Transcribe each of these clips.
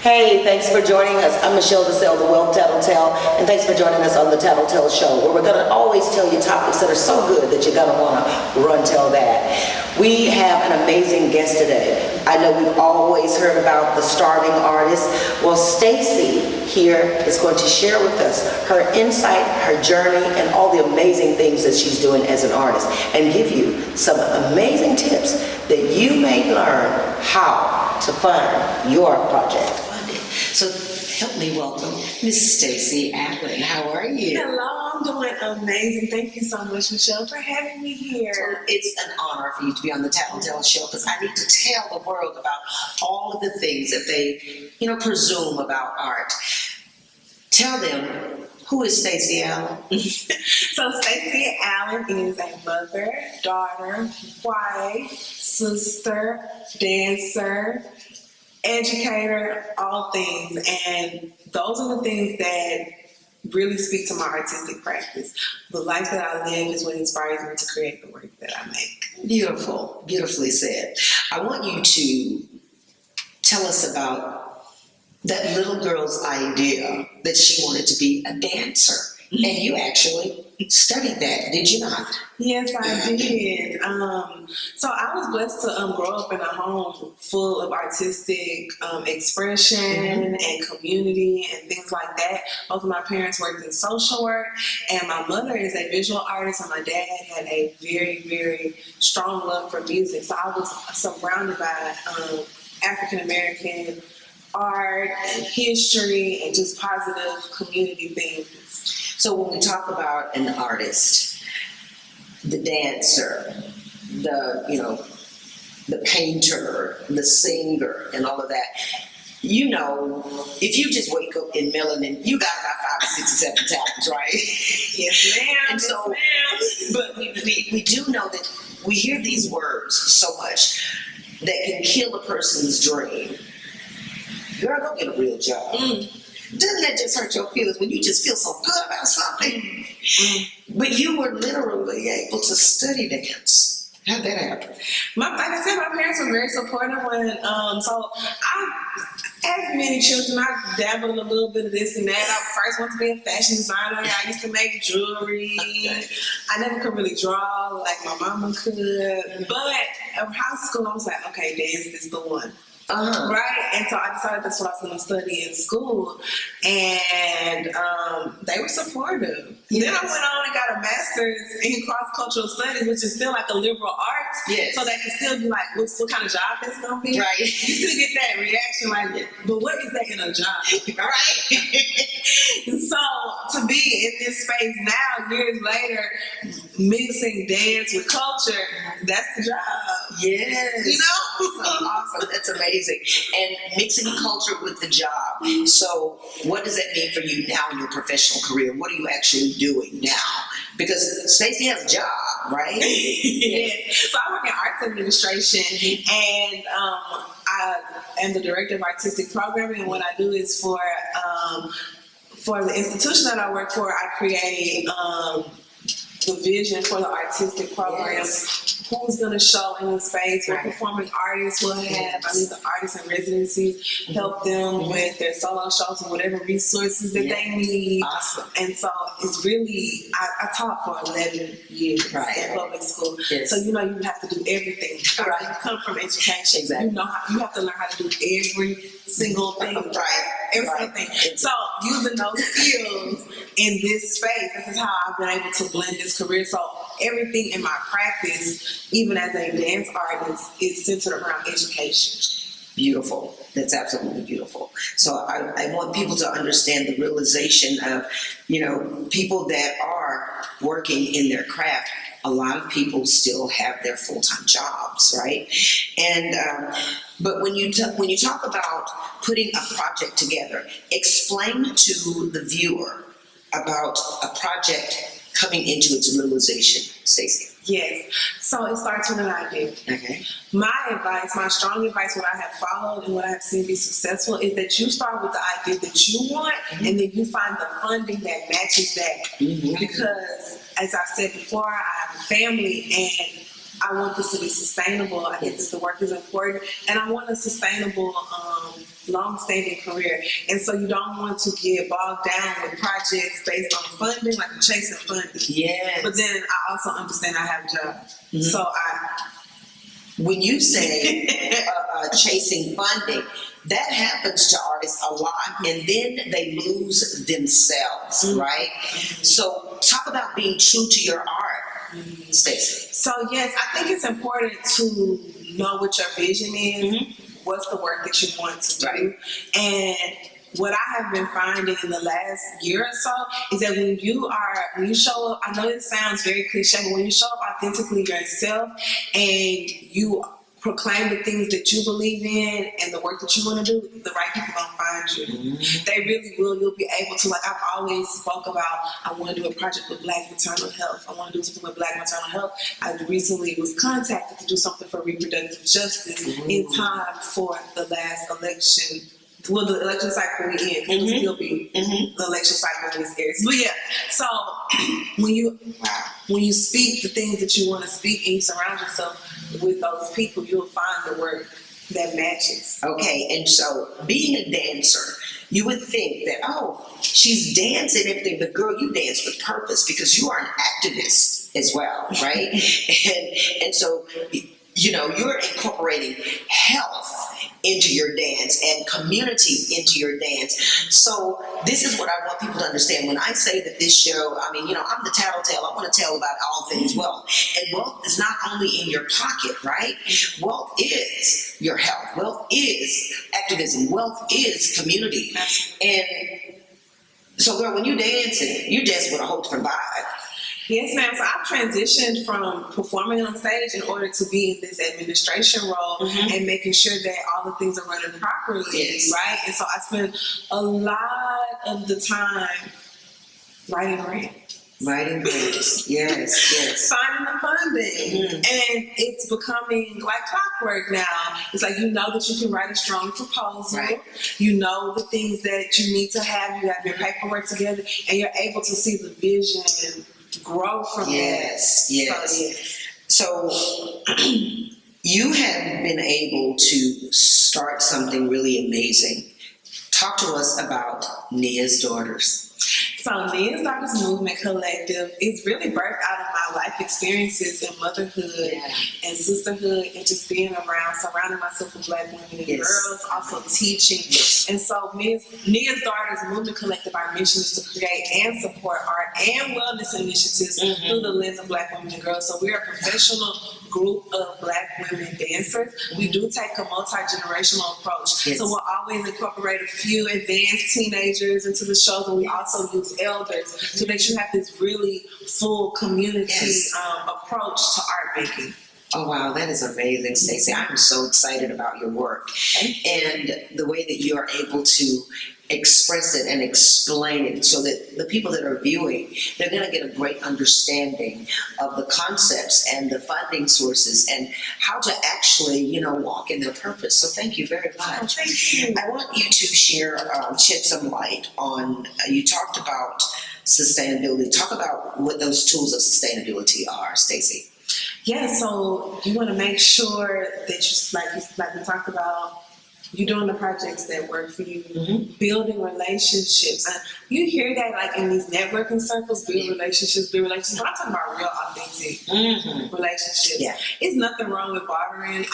Hey, thanks for joining us. I'm Michelle DeSalle, the Wealth Tattletale, and thanks for joining us on the Tattletale Show, where we're going to always tell you topics that are so good that you're going to want to run tell that. We have an amazing guest today. I know we've always heard about the starving artist. Well, Stacey here is going to share with us her insight, her journey, and all the amazing things that she's doing as an artist, and give you some amazing tips that you may learn how to fund your project. So help me welcome Miss Stacey Allen. How are you? Hello, I'm doing amazing. Thank you so much, Michelle, for having me here. It's an honor for you to be on the Tattletale Show because I need to tell the world about all of the things that they, presume about art. Tell them, who is Stacey Allen? So Stacey Allen is a mother, daughter, wife, sister, dancer, educator, all things, and those are the things that really speak to my artistic practice. The life that I live is what inspires me to create the work that I make. Beautiful, beautifully said. I want you to tell us about that little girl's idea that she wanted to be a dancer, and you actually studied that, did you not? Yes, I did. So I was blessed to grow up in a home full of artistic expression and community and things like that. Both of my parents worked in social work, and my mother is a visual artist, and my dad had a very, very strong love for music. So I was surrounded by African American art and history and just positive community things. So when we talk about an artist, the dancer, the painter, the singer, and all of that, if you just wake up in melanin, you got about 5 or 6 or 7 talents, right? Yes, ma'am. And so, but we do know that we hear these words so much that can kill a person's dream. Girl, go get a real job. Doesn't that just hurt your feelings when you just feel so good about something? But you were literally able to study dance. How'd that happen? Like I said, my parents were very supportive when, so as many children, I dabbled in a little bit of this and that. I first wanted to be a fashion designer. I used to make jewelry. I never could really draw like my mama could. But in high school, I was like, okay, dance is the one. Right, and so I decided that's what I was going to study in school, and they were supportive. Yes. Then I went on and got a master's in cross-cultural studies, which is still like a liberal arts, so that can still be like, what kind of job that's going to be? Right. You still get that reaction like, but what is that in a job? Right. So to be in this space now, years later, mixing dance with culture, that's the job. Yes. Awesome. That's amazing. And mixing culture with the job. So what does that mean for you now in your professional career? What are you actually doing now? Because Stacey has a job, right? Yes. So I work in arts administration, and I am the director of artistic programming. And what I do is for the institution that I work for, I create the vision for the artistic programs. Who's going to show in the space, what performing artists will have. I need the artists in residencies, help them with their solo shows and whatever resources that they need. Awesome. And so it's really, I taught for 11 years in public school. Yes. So you have to do everything. Right. You come from education. Exactly. You have to learn how to do every single thing. Every single thing. So using those skills in this space, this is how I've been able to blend this career. So everything in my practice, even as a dance artist, is centered around education. Beautiful. That's absolutely beautiful. So I want people to understand the realization of, people that are working in their craft. A lot of people still have their full-time jobs, right? And but when you talk about putting a project together, explain to the viewer about a project coming into its realization, Stacey. Yes. So it starts with an idea. Okay. My advice, my strong advice, what I have followed and what I have seen be successful is that you start with the idea that you want, and then you find the funding that matches that. Because, as I said before, I have a family, and I want this to be sustainable. I think that the work is important, and I want a sustainable, long-standing career. And so you don't want to get bogged down with projects based on funding, like chasing funding. Yes. But then I also understand I have a job. Mhm. So When you say chasing funding, that happens to artists a lot, and then they lose themselves, right? So talk about being true to your art, Stacey. So yes, I think it's important to know what your vision is, what's the work that you want to do, Right. and what I have been finding in the last year or so is that when you show up, I know it sounds very cliche, but when you show up authentically yourself and you proclaim the things that you believe in and the work that you want to do, the right people gonna find you. They really will. You'll be able to, like I've always spoke about, I want to do a project with Black maternal health. I want to do something with Black maternal health. I recently was contacted to do something for reproductive justice in time for the last election. Well, the election cycle we in, because it'll still be the election cycle in this area. But yeah, so when you speak the things that you want to speak and you surround yourself with those people, you'll find the work that matches. Okay, and so being a dancer, you would think that, oh, she's dancing and everything, but girl, you dance with purpose because you are an activist as well, right? and so, you know, you're incorporating health into your dance and community into your dance. So this is what I want people to understand. When I say that this show, I mean, you know, I'm the tattletale. I want to tell about all things wealth. And wealth is not only in your pocket, right? Wealth is your health. Wealth is activism. Wealth is community. And so, girl, when you dance with a whole different vibe. Yes, ma'am. So I've transitioned from performing on stage in order to be in this administration role and making sure that all the things are running properly, right? And so I spend a lot of the time writing grants. Writing grants, yes. Finding the funding. And it's becoming like clockwork now. It's like you know that you can write a strong proposal. Right. You know the things that you need to have. You have your paperwork together and you're able to see the vision grow from that. Yes. So you have been able to start something really amazing. Talk to us about Nia's Daughters. So Nia's Daughters Movement Collective is really birthed out of my life experiences in motherhood and sisterhood and just being around, surrounding myself with Black women and girls, also teaching. And so Nia's Daughters Movement Collective, our mission is to create and support art and wellness initiatives through the lens of Black women and girls. So we're a professional group of Black women dancers. We do take a multi-generational approach. So we'll always incorporate a few advanced teenagers into the shows, and we also use elders so that you have this really full community approach to art making. Oh, wow, that is amazing, Stacey. I'm so excited about your work and the way that you are able to express it and explain it so that the people that are viewing, they're going to get a great understanding of the concepts and the funding sources and how to actually, you know, walk in their purpose. So thank you very much. Thank you. I want you to shed some light on, you talked about sustainability. Talk about what those tools of sustainability are, Stacey. Yeah, so you want to make sure that like we talked about, you're doing the projects that work for you, building relationships. And you hear that like in these networking circles, build relationships. But I'm talking about real authentic relationships. Yeah. It's nothing wrong with bartering.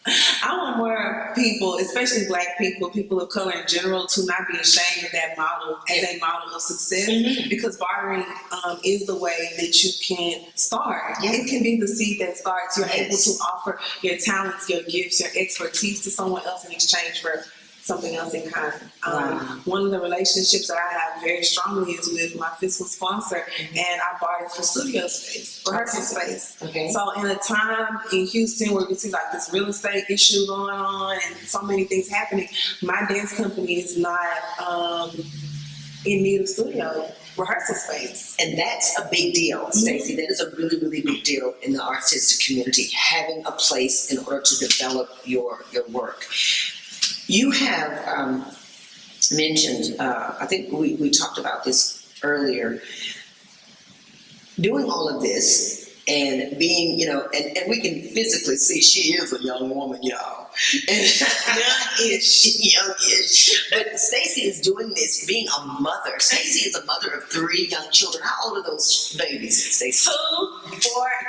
I want more people, especially Black people, people of color in general, to not be ashamed of that model as a model of success, because bartering is the way that you can start. It can be the seed that starts. You're able to offer your talents, your gifts, your expertise to someone else in exchange for something else in kind. One of the relationships that I have very strongly is with my fiscal sponsor, and I bartered for studio space, rehearsal space. So in a time in Houston where we see like this real estate issue going on and so many things happening, my dance company is not in need of studio rehearsal space. And that's a big deal, Stacey. That is a really, really big deal in the artistic community, having a place in order to develop your work. You have mentioned, I think we talked about this earlier, doing all of this and being, and we can physically see she is a young woman, y'all. Youngish. But Stacey is doing this, being a mother. Stacey is a mother of 3 young children. How old are those babies, Stacey? 2, 4,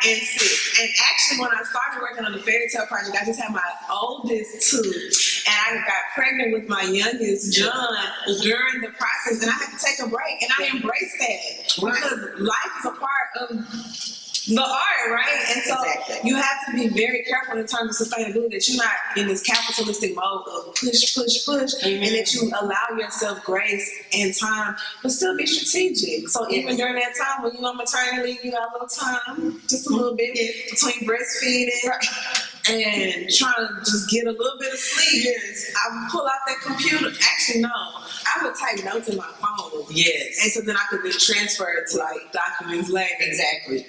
and 6. And actually, when I started working on the Fairytale Project, I just had my oldest 2, and I got pregnant with my youngest, John, during the process, and I had to take a break, and I embraced that because life is a part of the art, right? And so you have to be very careful in terms of sustainability, that you're not in this capitalistic mode of push, and that you allow yourself grace and time, but still be strategic. So even during that time when you're on maternity leave, you got a little time, just a little bit between breastfeeding and trying to just get a little bit of sleep. I would pull out that computer. Actually, no. I would type notes in my phone. And so then I could then transfer it to like documents later.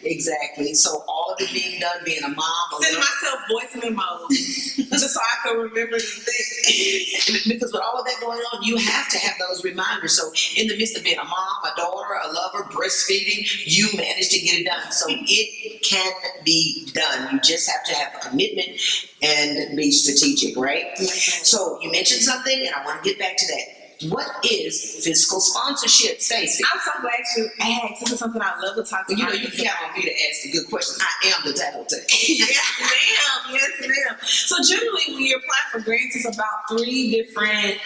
Exactly. So all of it being done, being a mom. Sending myself voice memos just so I could remember the thing. Because with all of that going on, you have to have those reminders. So in the midst of being a mom, a daughter, a lover, breastfeeding, you managed to get it done. So it can be done. You just have to have a commitment and be strategic, right? So you mentioned something, and I want to get back to that. What is fiscal sponsorship, Stacey? I'm so glad you asked. This is something I love to talk to. You can count on me to ask the good questions. I am the tattletale. Yes, ma'am. So generally, when you apply for grants, it's about 3 different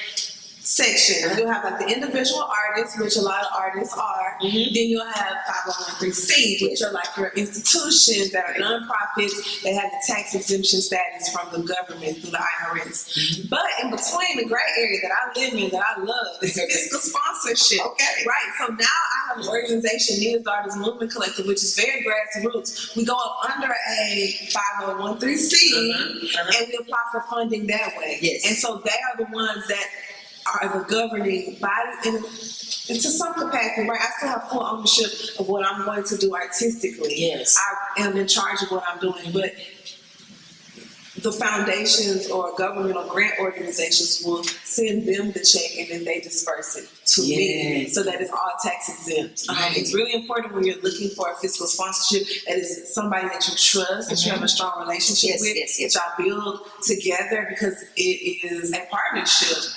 sections. You'll have like the individual artists, which a lot of artists are. Then you'll have 501(c), which are like your institutions that are nonprofits. They have the tax exemption status from the government through the IRS. But in between, the gray area that I live in, that I love, is fiscal sponsorship. Right. So now I have an organization, Needed Artists Movement Collective, which is very grassroots. We go up under a 501(c), and we apply for funding that way. And so they are the ones that are the governing body, and to some capacity, right? I still have full ownership of what I'm going to do artistically. I am in charge of what I'm doing, but the foundations or governmental grant organizations will send them the check, and then they disperse it to me, so that it's all tax exempt. It's really important when you're looking for a fiscal sponsorship that is somebody that you trust, that you have a strong relationship with, that y'all build together, because it is a partnership.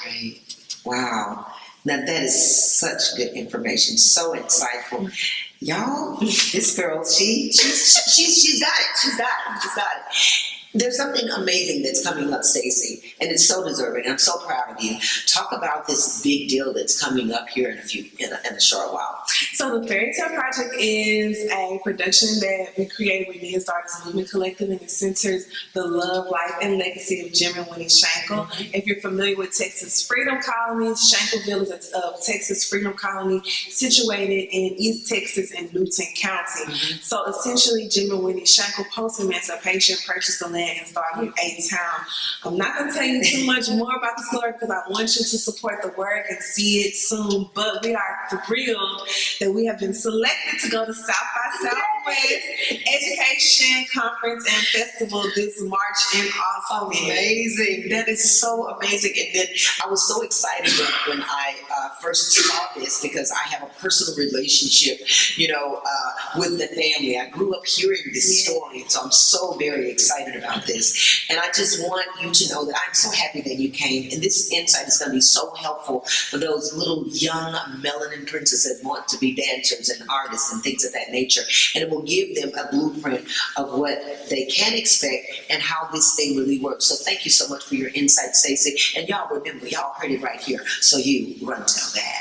Wow. Now that is such good information, so insightful. Y'all, this girl, she's got it. She's got it. There's something amazing that's coming up, Stacey, and it's so deserving. I'm so proud of you. Talk about this big deal that's coming up here in a short while. So the Fairytale Project is a production that we created with Needed Artists Movement Collective, and it centers the love, life, and legacy of Jim and Winnie Shankle. If you're familiar with Texas Freedom Colony, Shankleville is a Texas Freedom Colony situated in East Texas in Newton County. So essentially, Jim and Winnie Shankle, post-emancipation, purchased the land and started a town. I'm not going to tell you too much more about the story because I want you to support the work and see it soon, but we are thrilled that we have been selected to go to South by Southwest Education Conference and Festival this March in Austin. Amazing. That is so amazing. And then I was so excited when I first saw this, because I have a personal relationship, with the family. I grew up hearing this story, and so I'm so very excited about this. And I just want you to know that I'm so happy that you came, and this insight is going to be so helpful for those little young melanin princes that want to be dancers and artists and things of that nature. And it will give them a blueprint of what they can expect and how this thing really works. So thank you so much for your insight, Stacey. And y'all remember, y'all heard it right here. So you run tell that.